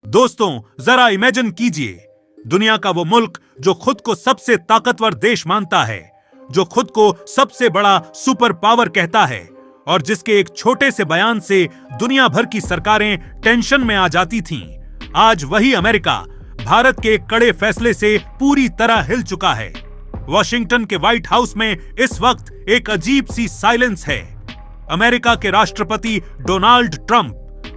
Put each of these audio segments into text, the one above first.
दोस्तों, जरा इमेजिन कीजिए, दुनिया का वो मुल्क जो खुद को सबसे ताकतवर देश मानता है, जो खुद को सबसे बड़ा सुपर पावर कहता है और जिसके एक छोटे से बयान से दुनिया भर की सरकारें टेंशन में आ जाती थीं, आज वही अमेरिका भारत के एक कड़े फैसले से पूरी तरह हिल चुका है। वॉशिंगटन के व्हाइट हाउस में इस वक्त एक अजीब सी साइलेंस है। अमेरिका के राष्ट्रपति डोनाल्ड ट्रंप,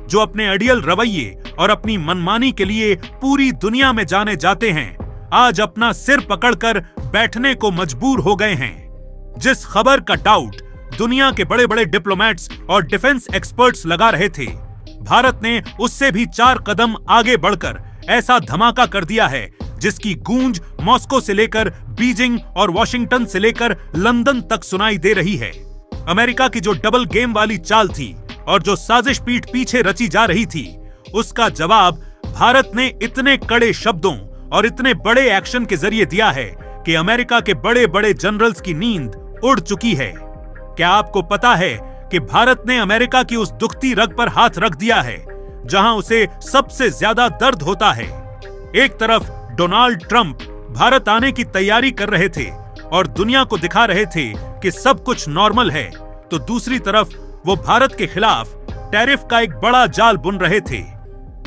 जो अपने अड़ियल रवैये और अपनी मनमानी के लिए पूरी दुनिया में जाने जाते हैं, आज अपना सिर पकड़कर बैठने को मजबूर हो गए हैं। जिस खबर का डाउट दुनिया के बड़े बड़े डिप्लोमेट्स और डिफेंस एक्सपर्ट्स लगा रहे थे, भारत ने उससे भी 4 कदम आगे बढ़कर ऐसा धमाका कर दिया है जिसकी गूंज मॉस्को से लेकर बीजिंग और वॉशिंगटन से लेकर लंदन तक सुनाई दे रही है। अमेरिका की जो डबल गेम वाली चाल थी और जो साजिश पीठ पीछे रची जा रही थी, उसका जवाब भारत ने इतने कड़े शब्दों और इतने बड़े एक्शन के जरिए दिया है कि अमेरिका के बड़े बड़े जनरल्स की नींद उड़ चुकी है। क्या आपको पता है कि भारत ने अमेरिका की उस दुखती रग पर हाथ रख दिया है जहां उसे सबसे ज्यादा दर्द होता है। एक तरफ डोनाल्ड ट्रंप भारत आने की तैयारी कर रहे थे और दुनिया को दिखा रहे थे कि सब कुछ नॉर्मल है, तो दूसरी तरफ वो भारत के खिलाफ टैरिफ का एक बड़ा जाल बुन रहे थे।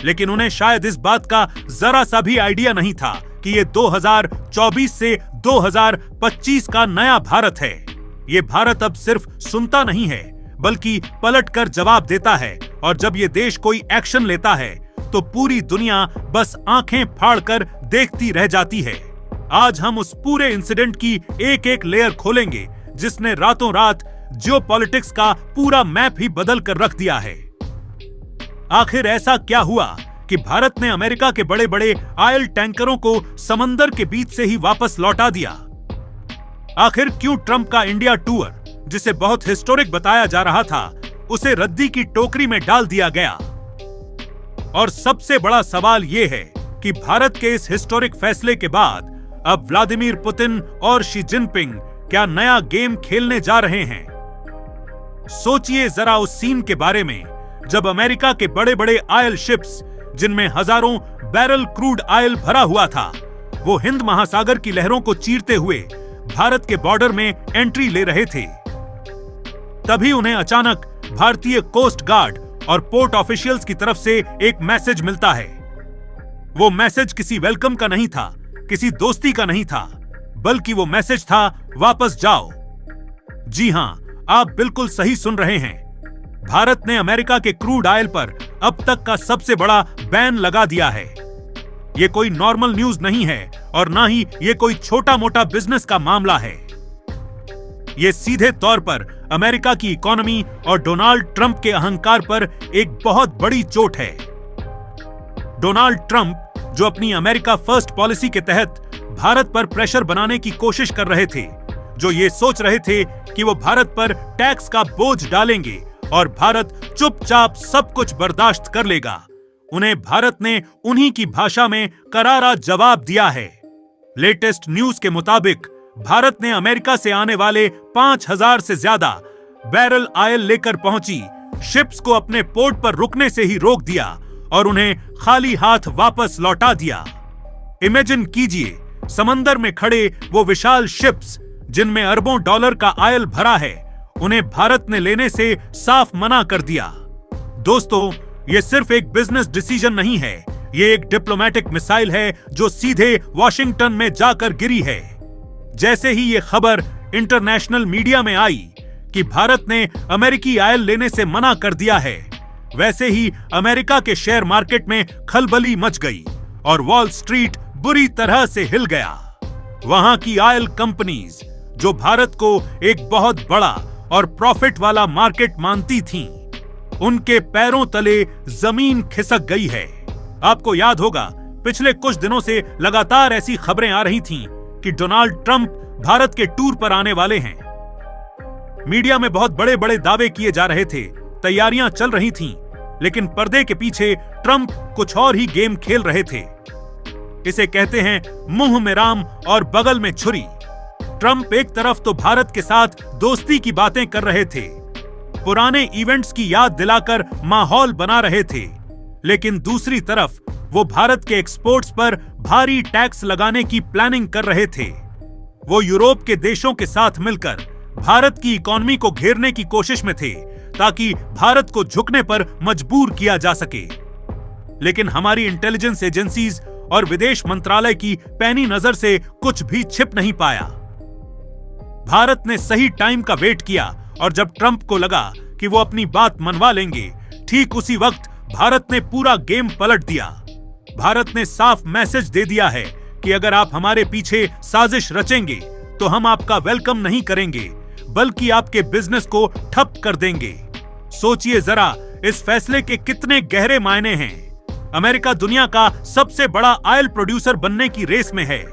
लेकिन उन्हें शायद इस बात का जरा सा भी आइडिया नहीं था कि ये 2024 से 2025 का नया भारत है। ये भारत अब सिर्फ सुनता नहीं है, बल्कि पलटकर जवाब देता है, और जब ये देश कोई एक्शन लेता है तो पूरी दुनिया बस आंखें फाड़कर देखती रह जाती है। आज हम उस पूरे इंसिडेंट की एक एक लेयर खोलेंगे जिसने रातों रात जियोपॉलिटिक्स का पूरा मैप ही बदल कर रख दिया है। आखिर ऐसा क्या हुआ कि भारत ने अमेरिका के बड़े बड़े ऑयल टैंकरों को समंदर के बीच से ही वापस लौटा दिया? आखिर क्यों ट्रंप का इंडिया टूर, जिसे बहुत हिस्टोरिक बताया जा रहा था, उसे रद्दी की टोकरी में डाल दिया गया? और सबसे बड़ा सवाल यह है कि भारत के इस हिस्टोरिक फैसले के बाद अब व्लादिमीर पुतिन और शी जिनपिंग क्या नया गेम खेलने जा रहे हैं? सोचिए जरा उस सीन के बारे में जब अमेरिका के बड़े बड़े ऑयल शिप्स, जिनमें हजारों बैरल क्रूड ऑयल भरा हुआ था, वो हिंद महासागर की लहरों को चीरते हुए भारत के बॉर्डर में एंट्री ले रहे थे। तभी उन्हें अचानक भारतीय कोस्ट गार्ड और पोर्ट ऑफिशियल्स की तरफ से एक मैसेज मिलता है। वो मैसेज किसी वेलकम का नहीं था, किसी दोस्ती का नहीं था, बल्कि वो मैसेज था वापस जाओ। जी हां, आप बिल्कुल सही सुन रहे हैं। भारत ने अमेरिका के क्रूड ऑयल पर अब तक का सबसे बड़ा बैन लगा दिया है। ये कोई नॉर्मल न्यूज नहीं है और ना ही ये कोई छोटा मोटा बिजनेस का मामला है। ये सीधे तौर पर अमेरिका की इकोनॉमी और डोनाल्ड ट्रंप के अहंकार पर एक बहुत बड़ी चोट है। डोनाल्ड ट्रंप, जो अपनी अमेरिका फर्स्ट पॉलिसी के तहत भारत पर प्रेशर बनाने की कोशिश कर रहे थे, जो ये सोच रहे थे कि वो भारत पर टैक्स का बोझ डालेंगे और भारत चुपचाप सब कुछ बर्दाश्त कर लेगा, उन्हें भारत ने उन्हीं की भाषा में करारा जवाब दिया है। लेटेस्ट न्यूज के मुताबिक भारत ने अमेरिका से आने वाले 5000 से ज्यादा बैरल ऑयल लेकर पहुंची शिप्स को अपने पोर्ट पर रुकने से ही रोक दिया और उन्हें खाली हाथ वापस लौटा दिया। इमेजिन कीजिए, समंदर में खड़े वो विशाल शिप्स, जिनमें अरबों डॉलर का ऑयल भरा है, उन्हें भारत ने लेने से साफ मना कर दिया। दोस्तों, ये सिर्फ एक बिजनेस डिसीजन नहीं है, ये एक डिप्लोमेटिक मिसाइल है जो सीधे वॉशिंगटन में जाकर गिरी है। जैसे ही ये खबर इंटरनेशनल मीडिया में आई कि भारत ने अमेरिकी ऑयल लेने से मना कर दिया है, वैसे ही अमेरिका के शेयर मार्केट में खलबली मच गई और वॉल स्ट्रीट बुरी तरह से हिल गया। वहां की ऑयल कंपनीज, जो भारत को एक बहुत बड़ा और प्रॉफिट वाला मार्केट मानती थीं, उनके पैरों तले जमीन खिसक गई है। आपको याद होगा, पिछले कुछ दिनों से लगातार ऐसी खबरें आ रही थीं कि डोनाल्ड ट्रंप भारत के टूर पर आने वाले हैं। मीडिया में बहुत बड़े बड़े दावे किए जा रहे थे, तैयारियां चल रही थीं, लेकिन पर्दे के पीछे ट्रंप कुछ और ही गेम खेल रहे थे। इसे कहते हैं मुंह में राम और बगल में छुरी। ट्रंप एक तरफ तो भारत के साथ दोस्ती की बातें कर रहे थे, पुराने इवेंट्स की याद दिलाकर माहौल बना रहे थे, लेकिन दूसरी तरफ वो भारत के एक्सपोर्ट्स पर भारी टैक्स लगाने की प्लानिंग कर रहे थे। वो यूरोप के देशों के साथ मिलकर भारत की इकोनॉमी को घेरने की कोशिश में थे ताकि भारत को झुकने पर मजबूर किया जा सके। लेकिन हमारी इंटेलिजेंस एजेंसीज और विदेश मंत्रालय की पैनी नजर से कुछ भी छिप नहीं पाया। भारत ने सही टाइम का वेट किया और जब ट्रंप को लगा कि वो अपनी बात मनवा लेंगे, ठीक उसी वक्त भारत ने पूरा गेम पलट दिया। भारत ने साफ मैसेज दे दिया है कि अगर आप हमारे पीछे साजिश रचेंगे तो हम आपका वेलकम नहीं करेंगे, बल्कि आपके बिजनेस को ठप कर देंगे। सोचिए जरा, इस फैसले के कितने गहरे मायने हैं। अमेरिका दुनिया का सबसे बड़ा ऑयल प्रोड्यूसर बनने की रेस में है।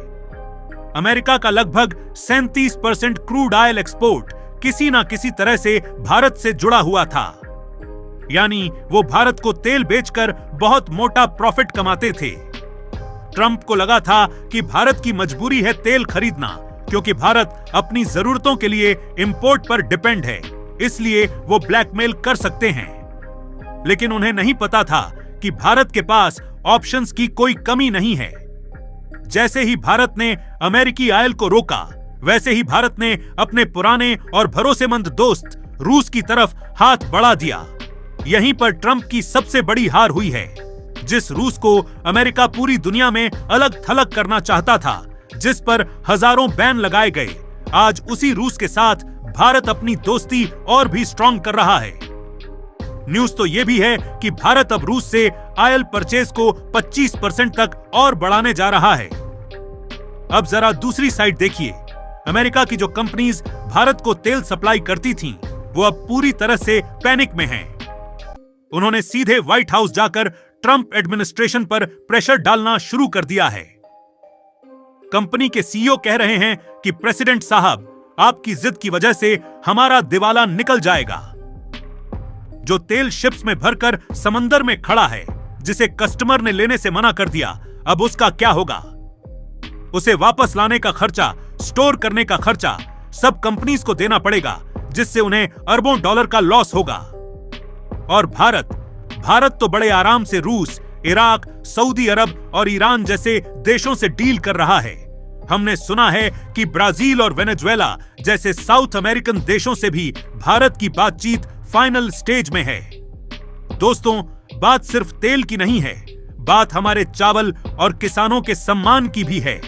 अमेरिका का लगभग 37% क्रूड ऑयल एक्सपोर्ट किसी ना किसी तरह से भारत से जुड़ा हुआ था। यानी वो भारत को तेल बेचकर बहुत मोटा प्रॉफिट कमाते थे। ट्रंप को लगा था कि भारत की मजबूरी है तेल खरीदना, क्योंकि भारत अपनी जरूरतों के लिए इंपोर्ट पर डिपेंड है, इसलिए वो ब्लैकमेल कर सकते हैं। लेकिन उन्हें नहीं पता था कि भारत के पास ऑप्शंस की कोई कमी नहीं है। जैसे ही भारत ने अमेरिकी ऑयल को रोका, वैसे ही भारत ने अपने पुराने और भरोसेमंद दोस्त रूस की तरफ हाथ बढ़ा दिया। यहीं पर ट्रंप की सबसे बड़ी हार हुई है। जिस रूस को अमेरिका पूरी दुनिया में अलग थलग करना चाहता था, जिस पर हजारों बैन लगाए गए, आज उसी रूस के साथ भारत अपनी दोस्ती और भी स्ट्रॉन्ग कर रहा है। न्यूज तो यह भी है कि भारत अब रूस से ऑयल परचेज को 25% तक और बढ़ाने जा रहा है। अब जरा दूसरी साइड देखिए। अमेरिका की जो कंपनीज भारत को तेल सप्लाई करती थीं, वो अब पूरी तरह से पैनिक में हैं। उन्होंने सीधे व्हाइट हाउस जाकर ट्रंप एडमिनिस्ट्रेशन पर प्रेशर डालना शुरू कर दिया है। कंपनी के सीईओ कह रहे हैं कि प्रेसिडेंट साहब, आपकी जिद की वजह से हमारा दिवाला निकल जाएगा। जो तेल शिप्स में भरकर समंदर में खड़ा है, जिसे कस्टमर ने लेने से मना कर दिया, अब उसका क्या होगा? उसे वापस लाने का खर्चा, स्टोर करने का खर्चा सब कंपनीज को देना पड़ेगा, जिससे उन्हें अरबों डॉलर का लॉस होगा। और भारत तो बड़े आराम से रूस, इराक, सऊदी अरब और ईरान जैसे देशों से डील कर रहा है। हमने सुना है कि ब्राजील और वेनेजुएला जैसे साउथ अमेरिकन देशों से भी भारत की बातचीत फाइनल स्टेज में है। दोस्तों, बात सिर्फ तेल की नहीं है, बात हमारे चावल और किसानों के सम्मान की भी है।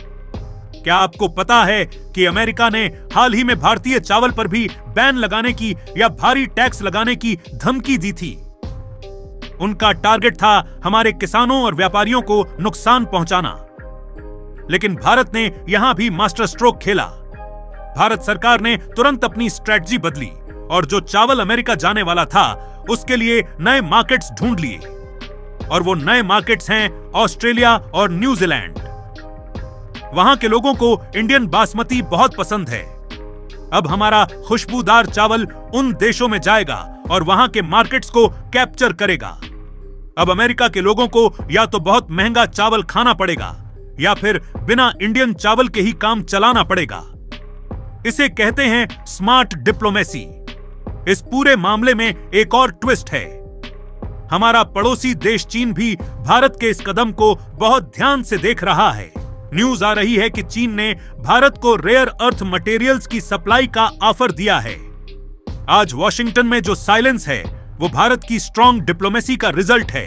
क्या आपको पता है कि अमेरिका ने हाल ही में भारतीय चावल पर भी बैन लगाने की या भारी टैक्स लगाने की धमकी दी थी? उनका टारगेट था हमारे किसानों और व्यापारियों को नुकसान पहुंचाना। लेकिन भारत ने यहां भी मास्टर स्ट्रोक खेला। भारत सरकार ने तुरंत अपनी स्ट्रेटजी बदली और जो चावल अमेरिका जाने वाला था, उसके लिए नए मार्केट्स ढूंढ लिए। और वो नए मार्केट्स हैं ऑस्ट्रेलिया और न्यूजीलैंड। वहां के लोगों को इंडियन बासमती बहुत पसंद है। अब हमारा खुशबूदार चावल उन देशों में जाएगा और वहां के मार्केट्स को कैप्चर करेगा। अब अमेरिका के लोगों को या तो बहुत महंगा चावल खाना पड़ेगा या फिर बिना इंडियन चावल के ही काम चलाना पड़ेगा। इसे कहते हैं स्मार्ट डिप्लोमेसी। इस पूरे मामले में एक और ट्विस्ट है। हमारा पड़ोसी देश चीन भी भारत के इस कदम को बहुत ध्यान से देख रहा है। न्यूज आ रही है कि चीन ने भारत को रेयर अर्थ मटेरियल्स की सप्लाई का ऑफर दिया है। आज वॉशिंगटन में जो साइलेंस है, वो भारत की स्ट्रॉन्ग डिप्लोमेसी का रिजल्ट है।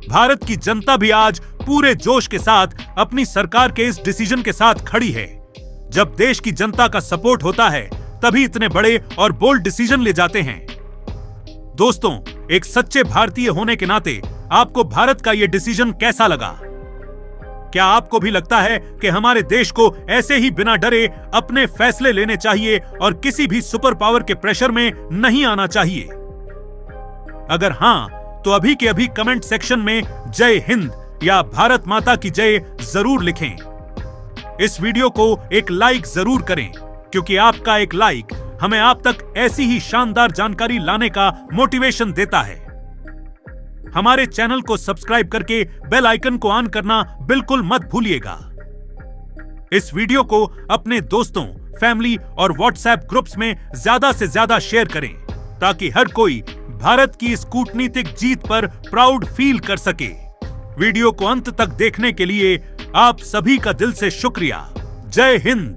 भारत की जनता भी आज पूरे जोश के साथ अपनी सरकार के इस डिसीजन के साथ खड़ी है। जब देश की जनता का सपोर्ट होता है, तभी इतने बड़े और बोल्ड डिसीजन ले जाते हैं। दोस्तों, एक सच्चे भारतीय होने के नाते आपको भारत का यह डिसीजन कैसा लगा? क्या आपको भी लगता है कि हमारे देश को ऐसे ही बिना डरे अपने फैसले लेने चाहिए और किसी भी सुपर पावर के प्रेशर में नहीं आना चाहिए? अगर हां, तो अभी के अभी कमेंट सेक्शन में जय हिंद या भारत माता की जय जरूर लिखें। इस वीडियो को एक लाइक जरूर करें, क्योंकि आपका एक लाइक हमें आप तक ऐसी ही शानदार जानकारी लाने का मोटिवेशन देता है। हमारे चैनल को सब्सक्राइब करके बेल आइकन को ऑन करना बिल्कुल मत भूलिएगा। इस वीडियो को अपने दोस्तों, फैमिली और व्हाट्सएप ग्रुप्स में ज्यादा से ज्यादा शेयर करें, ताकि हर कोई भारत की इस कूटनीतिक जीत पर प्राउड फील कर सके। वीडियो को अंत तक देखने के लिए आप सभी का दिल से शुक्रिया। जय हिंद।